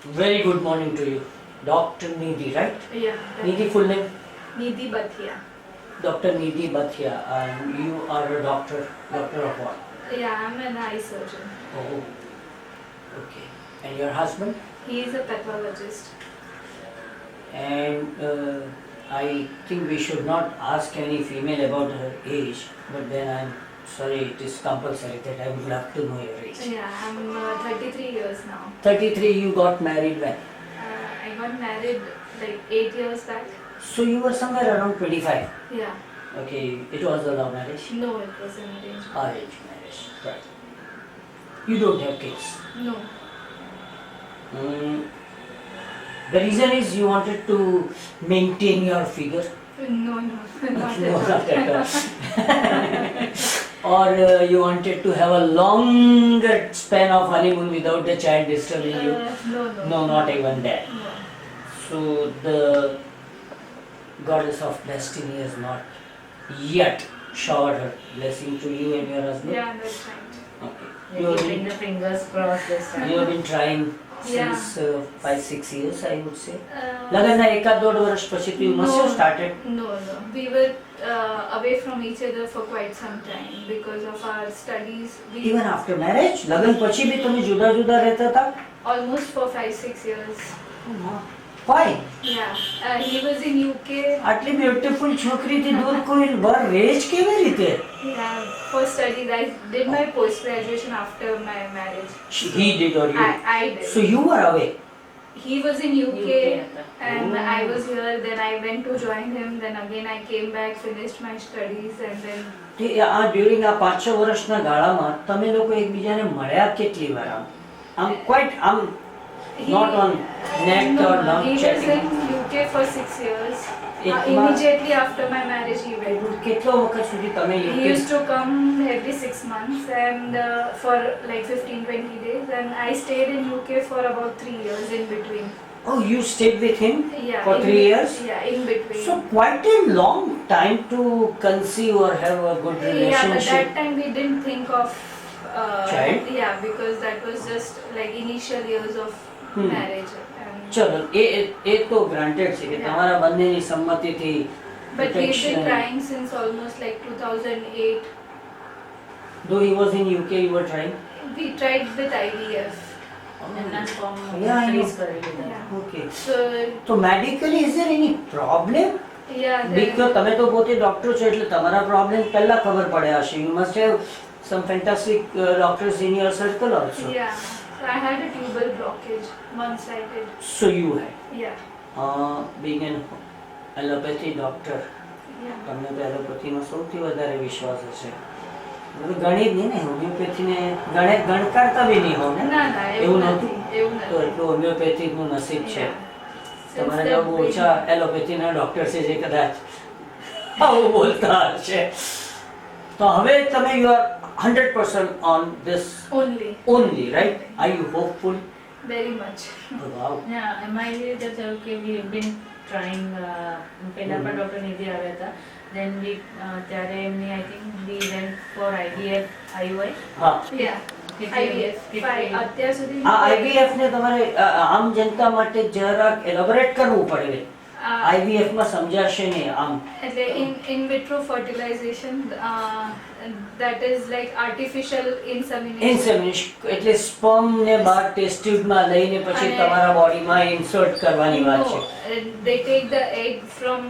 Very good morning to you. Dr. Nidhi, right? Yeah. Nidhi, full name? Nidhi Bhatia. Dr. Nidhi Bhatia, and you are a doctor. Doctor of what? Yeah, I'm an eye surgeon. Oh, okay. And your husband? He is a pathologist. And I think we should not ask any female about her age, but then I'm sorry, it is compulsory that I would love to know your age. Yeah, I'm 33 years now. 33, you got married when? I got married like 8 years back. So you were somewhere around 25. Yeah. Okay, it was a love marriage? No, it was an arranged marriage. Arranged marriage, right. You don't have kids. No. The reason is you wanted to maintain your figure. No, not No, not at all. at all. Or you wanted to have a longer span of honeymoon without the child disturbing you. No. No, not even that. No. So the goddess of destiny has not yet showered her blessing to you and your husband. Yeah, that's right. Okay. You're keeping the fingers crossed this time. You have been trying Yeah. since 5-6 years, I would say. Uh, લગનના એકાદ દોઢ વર્ષ પછી you must have started. No. We were away from each other for quite some time because of our studies. We Even after marriage, લગન પછી બી તમે જુદા જુદા રહેતા હતા? almost for 5-6 years. Why? Yeah. He was in UK. આટલી beautiful છોકરીથી દૂર કોઈ વર રહે જ કેવી રીતે? Yeah, for studies. I did my post graduation after my marriage. He did or you? I did. So you were away. He was in UK, UK. and Oh. I was here. Then I went to join him. Then again I came back, finished my studies, and then during આ 5-6 વર્ષના ગાળામાં તમે લોકો એકબીજાને મળ્યા કેટલી વાર આમ ક્વાઇટ આમ he, not on net no, or no, not he was chatting. in UK for 6 years. Ek Immediately after my marriage, he went. કેટલો વખત સુધી તમે He UK used to come every 6 months and for like 15-20 days, and I stayed in UK for about 3 years in between. Oh, you stayed with him Yeah, for in 3 years? Yeah, in between. So quite a long time to conceive or have a good Yeah, but relationship. that time we didn't think of Child? Yeah, because that was just like initial years of marriage. And ચલો એ તો granted છે કે Yeah. તમારા બંનેની સંમતિથી but we've protection. been trying since almost like 2008. Though he was in UK, you were trying? We tried with IVF. એમના form Yeah, I know. freeze કરી દીધા. Yeah. Okay. So તો medically is there any problem? yeah, Because તમે તો પોતે doctor છો એટલે તમારા પ્રોબ્લેમ પહેલા ખબર પડ્યા હશે. You must have some fantastic doctors in your circle also. yeah. So I had a tubal blockage, one-sided. So you had. Yeah. Being an allopathy doctor, Yeah. તમને તો એલોપેથીનો સૌથી વધારે વિશ્વાસ હશે. બધું ગણિત નહીં ને હોમિયોપેથીને ગણકારતા બી નહીં હો ને ના એવું એવું નહોતું? નથી એવું તો નથી. એટલું હોમિયોપેથીકનું નસીબ છે. Yeah. Since તમારા the જેવા બહુ ઓછા એલોપેથીના ડોક્ટર છે જે કદાચ આવું બોલતા હશે. તો હવે તમે you are 100% on this only, right? Are you hopeful? very much. Oh, wow. Yeah, એમાં એવી રીતે થયું કે we have been trying, પહેલા પણ ડૉક્ટર નિધિ આવ્યા હતા. Then we ત્યારે એમની I think we went for IVF, IUI. હા. Yeah. કેટલી- IVF. કેટલી- અત્યાર સુધી આ IVF ને તમારે આમ જનતા માટે જરાક એલોબરેટ કરવું પડે. IVF માં સમજાશે નહીં આમ. એટલે in vitro fertilization, that is like artificial insemination. Insemination એટલે સ્પર્મ ને બહાર ટેસ્ટ ટ્યુબમાં લઈને પછી અને- તમારા બોડીમાં ઇન્સર્ટ કરવાની વાત No, છે. they take the egg from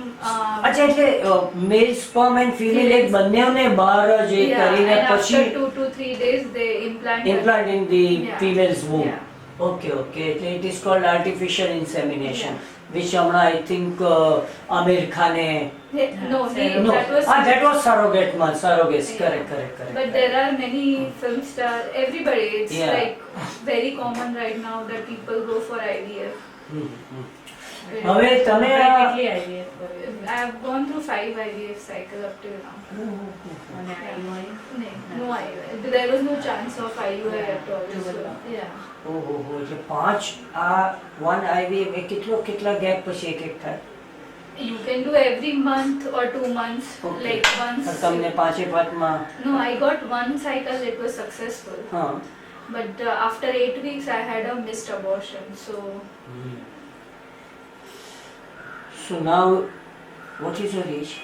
અચ્છા એટલે મેલ સ્પર્મ એન્ડ ફિમેલ એક બંનેને બહાર જ એ yeah, કરીને and પછી after 2 to 3 days they implant implant in the Yeah. female's womb. Yeah. Okay. એટલે it is called artificial insemination, which હમણાં I think આમિર ખાને No, No. that was that was surrogate માં surrogacy. Yeah. Correct. But there are many film stars, everybody, it's Yeah. like very common right now that people go for IVF. હમ. હવે તમે આપણે આ કેટલી IVF કરી? I have gone through 5 IVF cycles up till now. અને IUI? No IVF. There was no chance of IUI at all. Tubal So, block. yeah. ઓહો એટલે 5 આ 1 IVF એ કેટલા ગેપ પછી એક થાય? You can do every month or 2 months, Okay. like once. તમને 5 માં No, I got one cycle, it was successful. હા But after 8 weeks, I had a missed abortion. So So now, what is your age?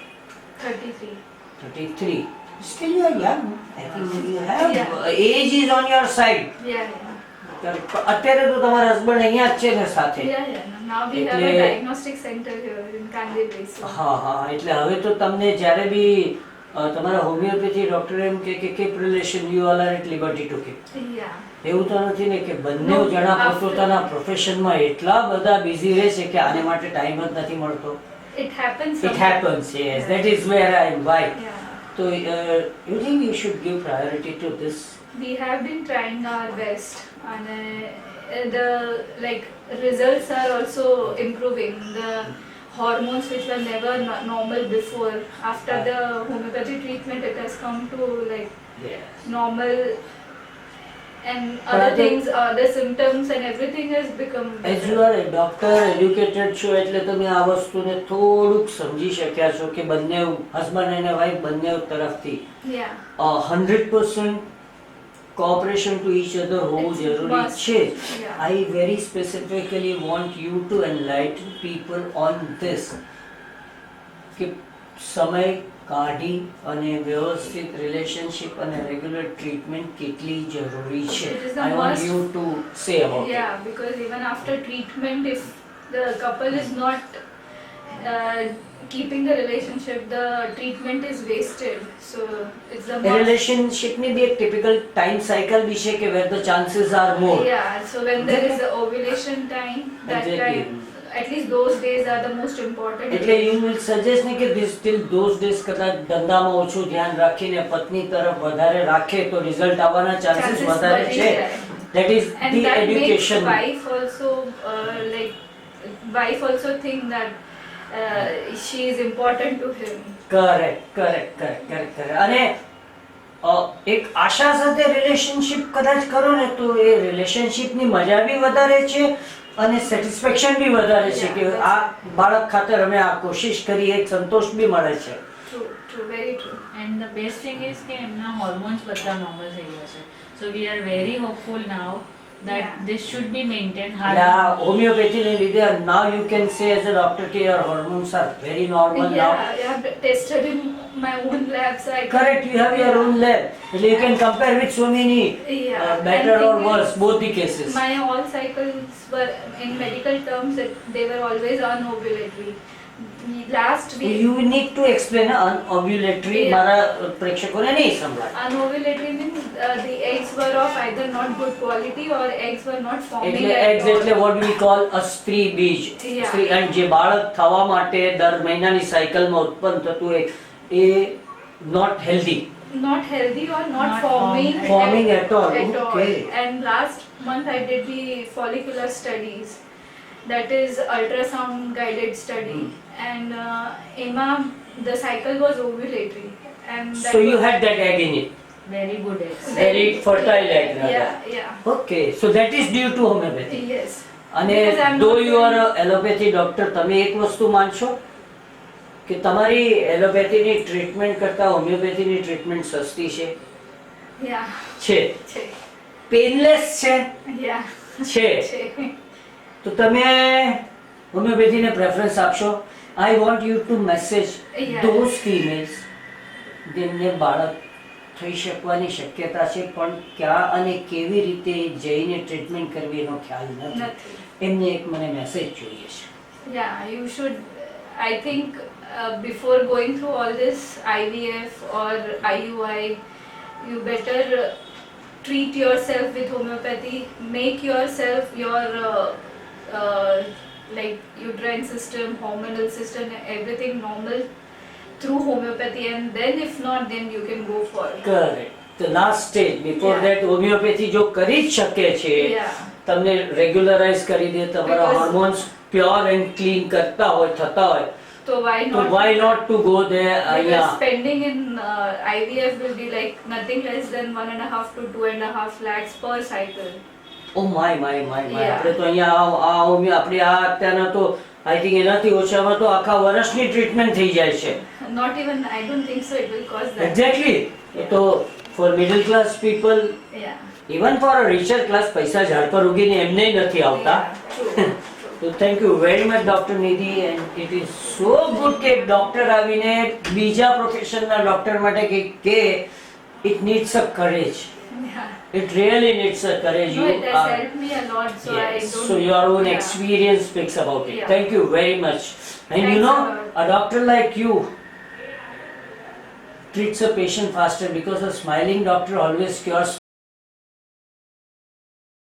33. 33. Still you are young. I think you have Yeah. age is on your side. Yeah. અત્યારે તો તમારા husband અહીંયા જ છે ને સાથે. Yeah. Now we have a diagnostic center here in Kandivali. So. હા હા એટલે હવે તો તમને જ્યારે બી તમારા હોમિયોપેથી ડોક્ટર એમ કે keep relation you all are at liberty to keep. Yeah. એવું તો નથી ને કે બંને જણા પોતપોતાના પ્રોફેશનમાં એટલા બધા બિઝી રહે છે કે આને માટે ટાઈમ જ નથી મળતો. It happens. It happens, yes. That is where I am. Why? Yeah. So you think you should give priority to this? We have been trying our best, and the results are also improving. The hormones which were never normal before, after the homeopathy treatment, it has come to Yes. normal, and other things, the symptoms and everything has become As better. you are a doctor, educated છો એટલે તમે આ વસ્તુને થોડુંક સમજી શક્યા છો કે બંને હસબન્ડ અને વાઈફ બંને તરફથી Yeah. 100% cooperation to each other હોવું જરૂરી Must. છે. Yeah. I very specifically want you to enlighten people on this કે સમય કાઢી અને વ્યવસ્થિત રિલેશનશિપ અને રેગ્યુલર ટ્રીટમેન્ટ કેટલી જરૂરી છે. It is the I want must. you to say about it. Yeah, because even after treatment, if the couple is not keeping the relationship, the treatment is wasted. So it's the must. રિલેશનશિપની બી એક typical time cycle બી છે કે where the chances are more. Yeah, so when there is the ovulation time, that Exactly. time, at least those days are the most important. એટલે you will suggest ને કે this till those days કદાચ ધંધામાં ઓછું ધ્યાન રાખીને પત્ની તરફ વધારે રાખે તો રિઝલ્ટ આવવાના ચાન્સીસ Chances વધારે વધી છે. જાય. That is And the that education. makes wife also think that she is important to him. Correct. અને એક આશા સાથે રિલેશનશિપ કદાચ કરો ને તો એ રિલેશનશિપની મજા બી વધારે છે અને સેટિસ્ફેક્શન બી વધારે છે કે આ બાળક ખાતર અમે આ કોશિશ કરી એક સંતોષ બી મળે છે. True, very true. And the best thing is કે એમના hormones બધા normal થઈ ગયા છે. So we are very hopeful now that Yeah. this should be maintained. હોમિયોપેથીને લીધે now you can say as a doctor કે your hormones are very normal now. Yeah, I have tested in my own labs. Correct, you have your own lab. You can compare with so many better and or thing worse, is, both the cases. My all cycles were, in medical terms, they were always anovulatory. Last week, You need to explain anovulatory. Yeah. મારા પ્રેક્ષકોને નહીં સમજાય. anovulatory means the eggs were of either not good quality or eggs were not forming એટલે at eggs all. એટલે what we call a સ્ત્રી બીજ. Yeah. સ્ત્રી and જે બાળક થવા માટે દર મહિનાની સાયકલમાં ઉત્પન્ન થતું હોય એ not healthy. Not healthy or not Not forming, forming at all. Okay. And last month I did the follicular studies, that is ultrasound guided study, and the cycle was ovulatory, and that So you was, had that egg in it. Very good eggs. Very fertile egg rather. yeah, Okay, so that is due to homeopathy. yes. અને Because I'm though not you are a allopathy doctor, તમે એક વસ્તુ માનશો કે તમારી એલોપેથીની treatment કરતા હોમિયોપેથીની treatment સસ્તી છે? Yeah, છે. પેનલેસ છે? yeah. છે. તો તમે હોમિયોપેથીને પ્રેફરન્સ આપશો? I want you to message Yeah. those females જેમને બાળક થઈ શકવાની શક્યતા છે પણ ક્યાં અને કેવી રીતે જઈને ટ્રીટમેન્ટ કરવી એનો ખ્યાલ નથી. Nothing. એમને એક મને મેસેજ જોઈએ છે. Yeah, you should. I think before going through all this IVF or IUI, you better treat yourself with homeopathy. Make yourself your uterine system, hormonal system, everything normal through homeopathy, and then if not, then you can go for it. Correct. The last stage before Yeah. that homeopathy જો કરી જ શકે છે Yeah. તમને regularise કરી દે તમારા Because- hormones pure and clean કરતા હોય થતા હોય So why તો not? why not to go there? Because spending in IVF will be like nothing less than 1.5 to 2.5 lakhs per cycle. Oh my Yeah. આપણે તો અહીંયા આપણે આ અત્યારના તો આઈ થિંક એનાથી ઓછામાં તો આખા વર્ષની ટ્રીટમેન્ટ થઈ જાય છે. Not even, I don't think so, it will cost that. Exactly. એ તો for middle class people Yeah. Even for a richer class પૈસા ઝાડ પર ઉગીને એમને નથી આવતા. Yeah, true. તો thank you very much doctor Nidhi, and it is so good કે ડોક્ટર આવીને બીજા પ્રોફેશનના ડોક્ટર માટે કે it needs a courage. Yeah. It really needs a courage. No, it has are- helped me a lot, so I yes. don't. So your own Yeah. experience speaks about it. Yeah. Thank you very much. And you Thanks know, a lot. a doctor like you treats a patient faster because a smiling doctor always cures